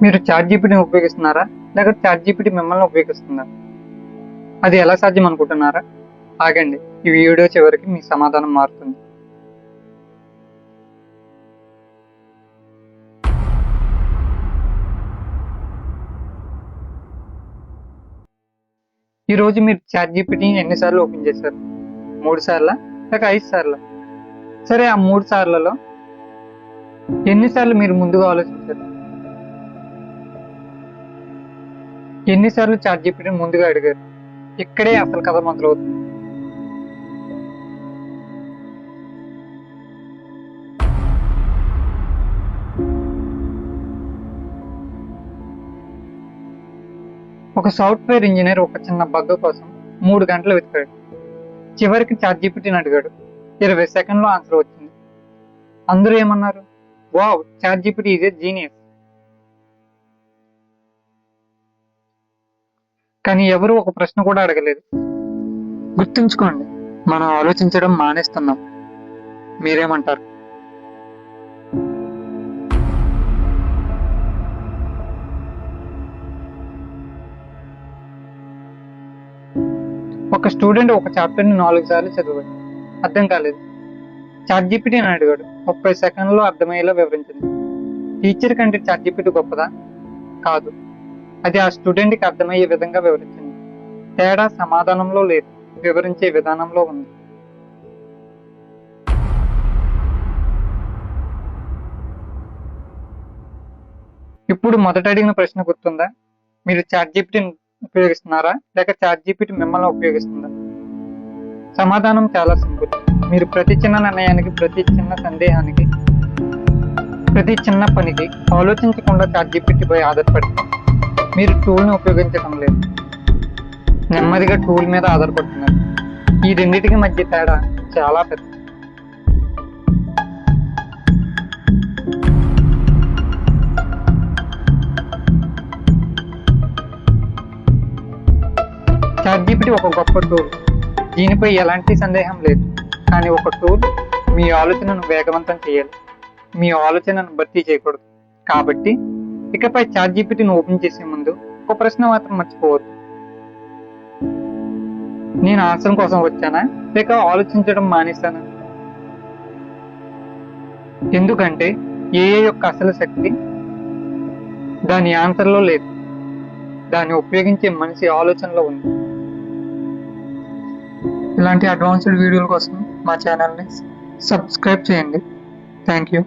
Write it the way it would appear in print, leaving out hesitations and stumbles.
మీరు చాట్‌జీపీటీని ఉపయోగిస్తున్నారా? లేక చాట్‌జీపీటీ మిమ్మల్ని ఉపయోగిస్తుందా? అది ఎలా సాధ్యం అనుకుంటున్నారా? ఆగండి. ఈ వీడియో చివరికి మీ సమాధానం మారుతుంది. ఈరోజు మీరు చాట్‌జీపీటీని ఎన్నిసార్లు ఓపెన్ చేశారు? 3 సార్లా? లేక 5 సార్లా? సరే, ఆ 3 సార్లలో ఎన్నిసార్లు మీరు ముందుగా ఆలోచించారు? ఎన్నిసార్లు చాట్‌జీపీటీని ముందుగా అడిగారు? ఇక్కడే అసలు కథ మొదలవుతుంది. ఒక సాఫ్ట్‌వేర్ ఇంజినీర్ ఒక చిన్న బగ్ కోసం 3 గంటలు వెతికాడు. చివరికి చాట్‌జీపీటీని అడిగాడు. 20 సెకండ్‌లో ఆన్సర్ వచ్చింది. అందరూ ఏమన్నారు? Wow! ChatGPT is a genius. కానీ ఎవరు ఒక ప్రశ్న కూడా అడగలేదు. గుర్తుంచుకోండి, మనం ఆలోచించడం మానేస్తున్నాం. మీరేమంటారు? ఒక స్టూడెంట్ ఒక చాప్టర్ని 4 సార్లు చదివాడు. అర్థం కాలేదు. చాట్‌జీపీటీని అడిగాడు. 30 సెకండ్లలో అర్థమయ్యేలా వివరించింది. టీచర్ కంటే చాట్‌జీపీటీ గొప్పదా? కాదు. అది ఆ స్టూడెంట్‌కి అర్థమయ్యే విధంగా వివరించింది. తేడా సమాధానంలో లేదు, వివరించే విధానంలో ఉంది. ఇప్పుడు మొదట అడిగిన ప్రశ్న గుర్తుందా? మీరు చాట్‌జీపీటీని ఉపయోగిస్తున్నారా? లేక చాట్‌జీపీటీ మిమ్మల్ని ఉపయోగిస్తుందా? సమాధానం చాలా సింపుల్. మీరు ప్రతి చిన్న నిర్ణయానికి, ప్రతి చిన్న సందేహానికి, ప్రతి చిన్న పనికి ఆలోచించకుండా చాట్‌జీపీటీపై ఆధారపడితే మీరు టూల్‌ని ఉపయోగించడం లేదు. నెమ్మదిగా టూల్ మీద ఆధారపడుతున్నారు. ఈ రెండింటికి మధ్య తేడా చాలా పెద్దది. చాట్‌జీపీటీ ఒక గొప్ప టూల్. దీనిపై ఎలాంటి సందేహం లేదు. కానీ ఒక టూల్ మీ ఆలోచనను వేగవంతం చేయాలి. మీ ఆలోచనను భర్తీ చేయకూడదు. కాబట్టి ఇకపై చాట్‌జీపీటీని ఓపెన్ చేసే ముందు ఒక ప్రశ్న మాత్రం మర్చిపోవద్దు. నేను ఆన్సర్ కోసం వచ్చానా? లేక ఆలోచించడం మానేశానా? ఎందుకంటే ఏఐ యొక్క అసలు శక్తి దాని ఆన్సర్లో లేదు, దాన్ని ఉపయోగించే మనిషి ఆలోచనలో ఉంది. ఇలాంటి అడ్వాన్స్డ్ వీడియోల కోసం మా ఛానల్ని సబ్స్క్రైబ్ చేయండి. Thank you.